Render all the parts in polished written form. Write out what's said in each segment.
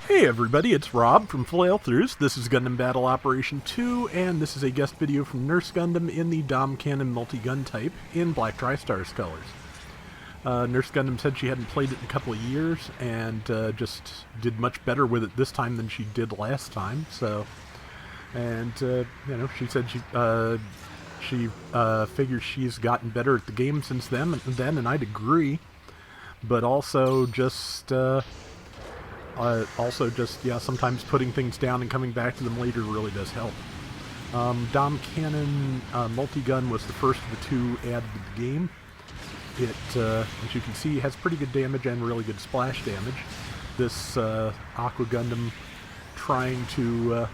Hey everybody, it's Rob from Flailthroughs. This is Gundam Battle Operation 2, and this is a guest video from Nurse Gundam in the Dom Cannon multi-gun type in Black Tri-Stars colors. Nurse Gundam said she hadn't played it in a couple of years, and just did much better with it this time than she did last time, so... And, she said she figures she's gotten better at the game since then, and I'd agree. But also just, sometimes putting things down and coming back to them later really does help. Dom Cannon multi-gun was the first of the two added to the game. It, as you can see, has pretty good damage and really good splash damage. This Aqua Gundam trying to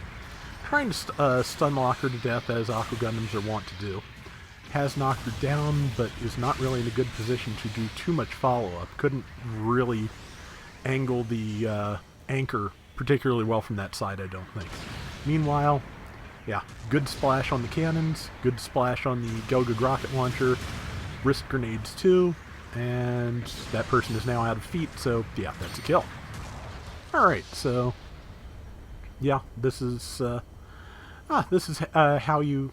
stun lock her to death, as Aqua Gundams are wont to do. Has knocked her down, but is not really in a good position to do too much follow-up. Couldn't really angle the anchor particularly well from that side, I don't think. Meanwhile, yeah, good splash on the cannons, good splash on the Gelgug rocket launcher, wrist grenades too, and that person is now out of feet, so yeah, that's a kill. Alright, so yeah, this is how you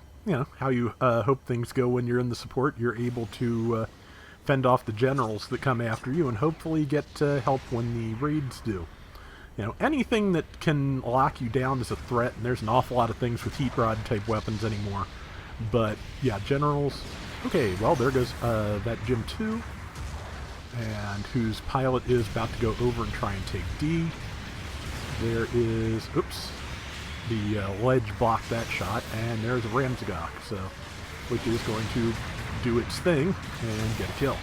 hope things go when you're in the support. You're able to fend off the generals that come after you, and hopefully get help when the raids do. Anything that can lock you down is a threat, and there's an awful lot of things with heat rod type weapons anymore. But yeah, generals. Okay, well, there goes that Gym 2, and whose pilot is about to go over and try and take D. There is, oops, the ledge blocked that shot, and there's a Ramzagok, so, which is going to do its thing and get a kill.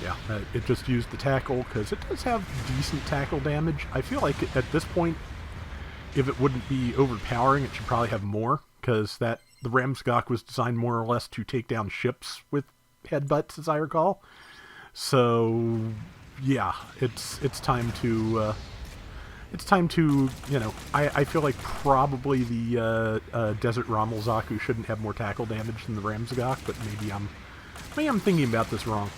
Yeah, it just used the tackle, because it does have decent tackle damage. I feel like at this point, if it wouldn't be overpowering, it should probably have more, because the Ramzagok was designed more or less to take down ships with headbutts, as I recall. So, yeah, it's time to... I feel like probably the Desert Rommel Zaku shouldn't have more tackle damage than the Ramzagok, but maybe I'm thinking about this wrong.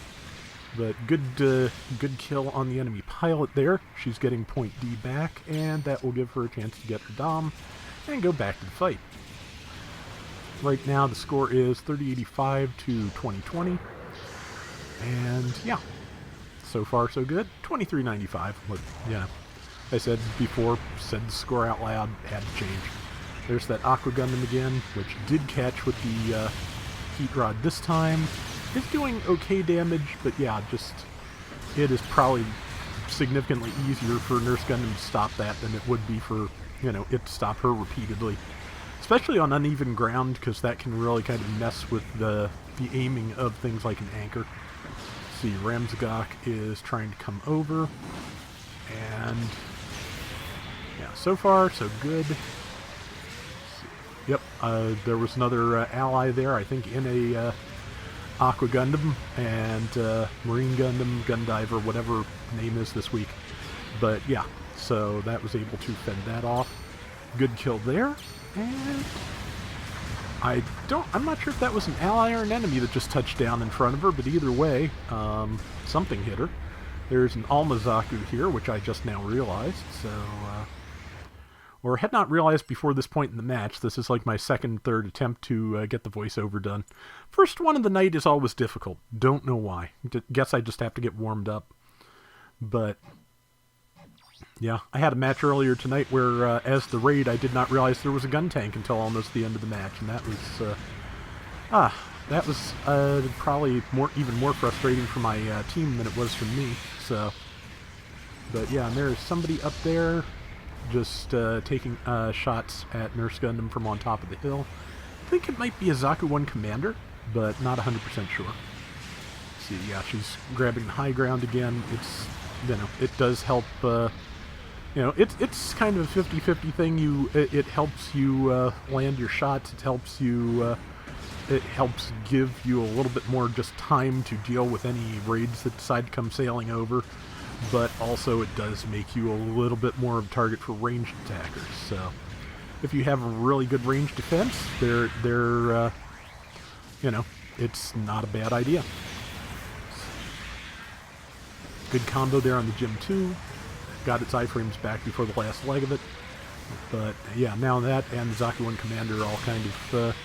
But good kill on the enemy pilot there. She's getting point D back, and that will give her a chance to get her Dom and go back to the fight. Right now the score is 3085 to 2020, and yeah, so far so good. 2395, but yeah. I said before, said the score out loud, had to change. There's that Aqua Gundam again, which did catch with the heat rod this time. It's doing okay damage, but yeah, it is probably significantly easier for Nurse Gundam to stop that than it would be for, it to stop her repeatedly. Especially on uneven ground, because that can really kind of mess with the aiming of things like an anchor. See, Ramzagok is trying to come over, and... yeah, so far, so good. Yep, there was another ally there, I think, in a Aqua Gundam and Marine Gundam, Gundiver, whatever name is this week. But yeah, so that was able to fend that off. Good kill there. And I'm not sure if that was an ally or an enemy that just touched down in front of her, but either way, something hit her. There's an Alma Zaku here, which I just now realized, so... or had not realized before this point in the match. This is like my third attempt to get the voiceover done. First one of the night is always difficult. Don't know why. Guess I just have to get warmed up. But, yeah, I had a match earlier tonight where, as the raid, I did not realize there was a gun tank until almost the end of the match, and that was, probably even more frustrating for my team than it was for me, so... But yeah, and there's somebody up there just taking shots at Nurse Gundam from on top of the hill. I think it might be a Zaku 1 commander, but not 100% sure. See, yeah, she's grabbing the high ground again. It's, it does help, it's kind of a 50-50 thing. It helps you land your shots. It helps you, it helps give you a little bit more just time to deal with any raids that decide to come sailing over. But also it does make you a little bit more of a target for ranged attackers. So if you have a really good range defense, it's not a bad idea. Good combo there on the Gym 2. got its iframes back before the last leg of it. But yeah, now that and the Zaku 1 Commander are all kind of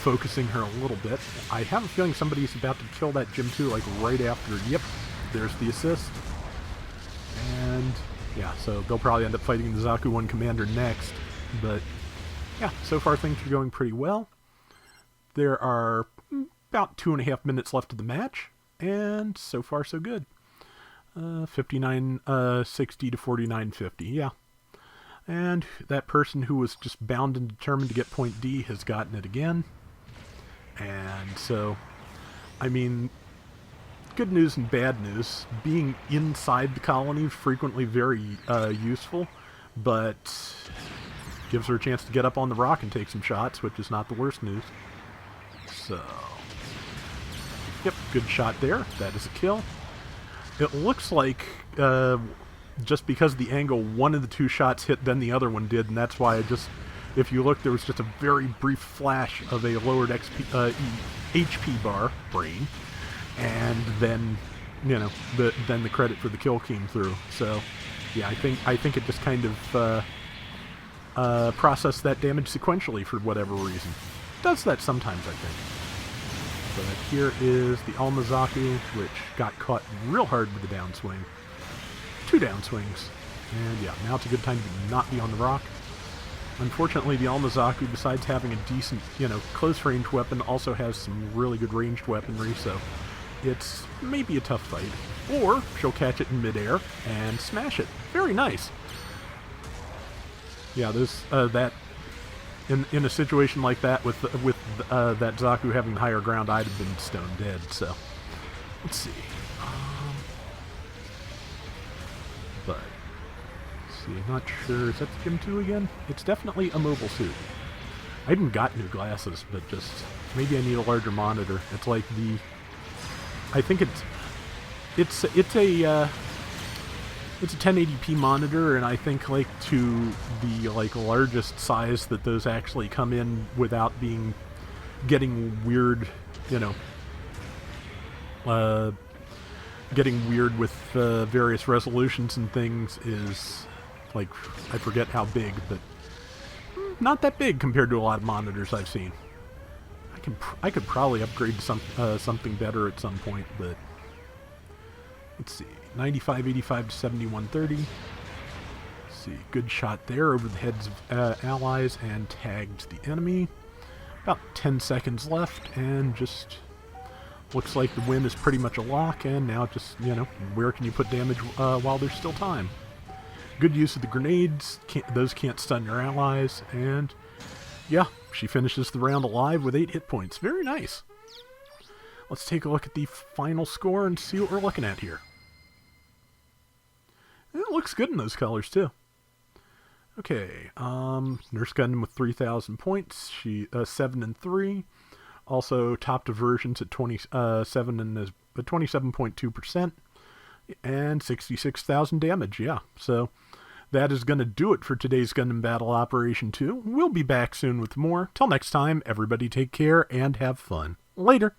focusing her a little bit. I have a feeling somebody's about to kill that Gym 2 like right after. Yep, there's the assist. And yeah, so they'll probably end up fighting the Zaku 1 Commander next. But yeah, so far things are going pretty well. There are about 2.5 minutes left of the match, and so far so good. 59-60 to 49-50, yeah. And that person who was just bound and determined to get point D has gotten it again. And so, I mean, good news and bad news. Being inside the colony is frequently very useful, but gives her a chance to get up on the rock and take some shots, which is not the worst news. So, yep, good shot there. That is a kill. It looks like, just because of the angle, one of the two shots hit, then the other one did, and that's why if you look, there was just a very brief flash of a lowered HP bar, brain, and then, you know, then the credit for the kill came through. So, yeah, I think it just kind of processed that damage sequentially for whatever reason. It does that sometimes, I think. But here is the Alma Zaku, which got caught real hard with the downswing. 2 downswings. And yeah, now it's a good time to not be on the rock. Unfortunately, the Alma Zaku, besides having a decent, you know, close-range weapon, also has some really good ranged weaponry, so it's maybe a tough fight. Or she'll catch it in midair and smash it. Very nice. Yeah, there's that. In a situation like that, with that Zaku having higher ground, I'd have been stone dead. So, let's see. But, let's see, I'm not sure. Is that the Gym 2 again? It's definitely a mobile suit. I even got new glasses, but just maybe I need a larger monitor. It's like I think it's a 1080p monitor, and I think like to the like largest size that those actually come in without getting weird, you know, getting weird with various resolutions and things is like, I forget how big, but not that big compared to a lot of monitors I've seen. I could probably upgrade to something better at some point, but let's see. 95-85 to 71-30. Let's see, good shot there over the heads of allies and tagged the enemy. About 10 seconds left, and just looks like the win is pretty much a lock, and now just, you know, where can you put damage while there's still time? Good use of the grenades. Those can't stun your allies, and yeah, she finishes the round alive with 8 hit points. Very nice. Let's take a look at the final score and see what we're looking at here. It looks good in those colors, too. Okay, Nurse Gundam with 3,000 points. She 7-3. Also topped diversions at 27.2%, and 66,000 damage. Yeah, so that is going to do it for today's Gundam Battle Operation 2. We'll be back soon with more. Till next time, everybody take care and have fun. Later.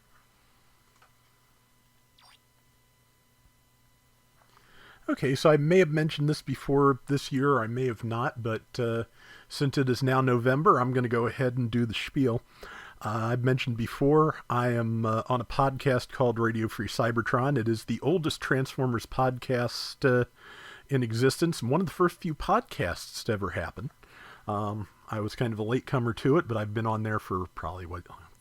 Okay, so I may have mentioned this before this year, I may have not, but since it is now November, I'm going to go ahead and do the spiel. I've mentioned before, I am on a podcast called Radio Free Cybertron. It is the oldest Transformers podcast in existence, and one of the first few podcasts to ever happen. I was kind of a latecomer to it, but I've been on there for probably,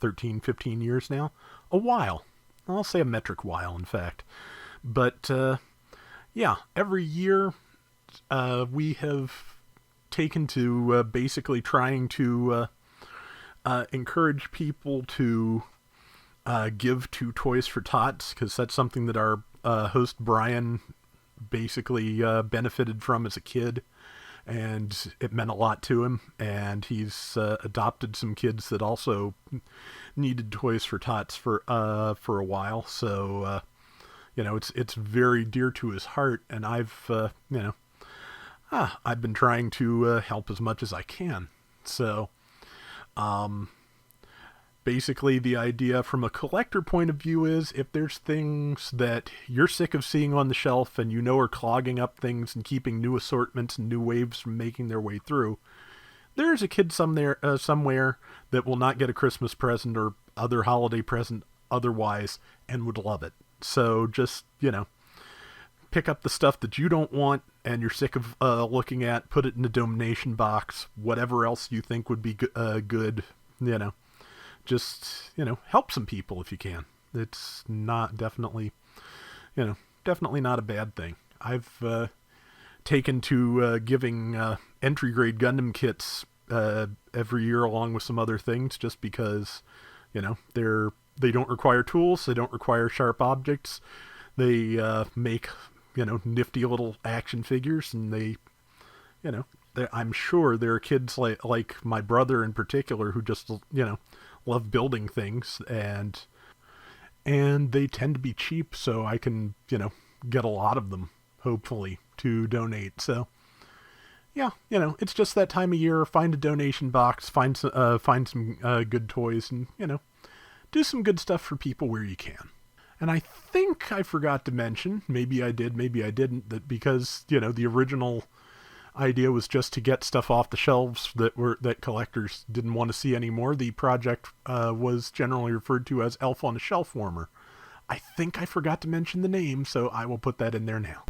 13, 15 years now? A while. I'll say a metric while, in fact. But, yeah, every year we have taken to basically trying to encourage people to give to Toys for Tots, because that's something that our host Brian basically benefited from as a kid, and it meant a lot to him, and he's adopted some kids that also needed Toys for Tots for a while, so you know, it's very dear to his heart, and I've I've been trying to help as much as I can. So Basically, the idea from a collector point of view is if there's things that you're sick of seeing on the shelf and you know are clogging up things and keeping new assortments and new waves from making their way through, there's a kid somewhere that will not get a Christmas present or other holiday present otherwise and would love it. So just, pick up the stuff that you don't want and you're sick of looking at, put it in a donation box, whatever else you think would be good, just, help some people if you can. It's not definitely not a bad thing. I've taken to giving entry grade Gundam kits every year along with some other things just because, they don't require tools, they don't require sharp objects, they make, nifty little action figures, and I'm sure there are kids like my brother in particular who just, love building things, and they tend to be cheap, so I can, get a lot of them, hopefully, to donate. So, yeah, it's just that time of year. Find a donation box, find some good toys, and, do some good stuff for people where you can. And I think I forgot to mention, maybe I did, maybe I didn't, that because, the original idea was just to get stuff off the shelves that collectors didn't want to see anymore, the project was generally referred to as Elf on a Shelf Warmer. I think I forgot to mention the name, so I will put that in there now.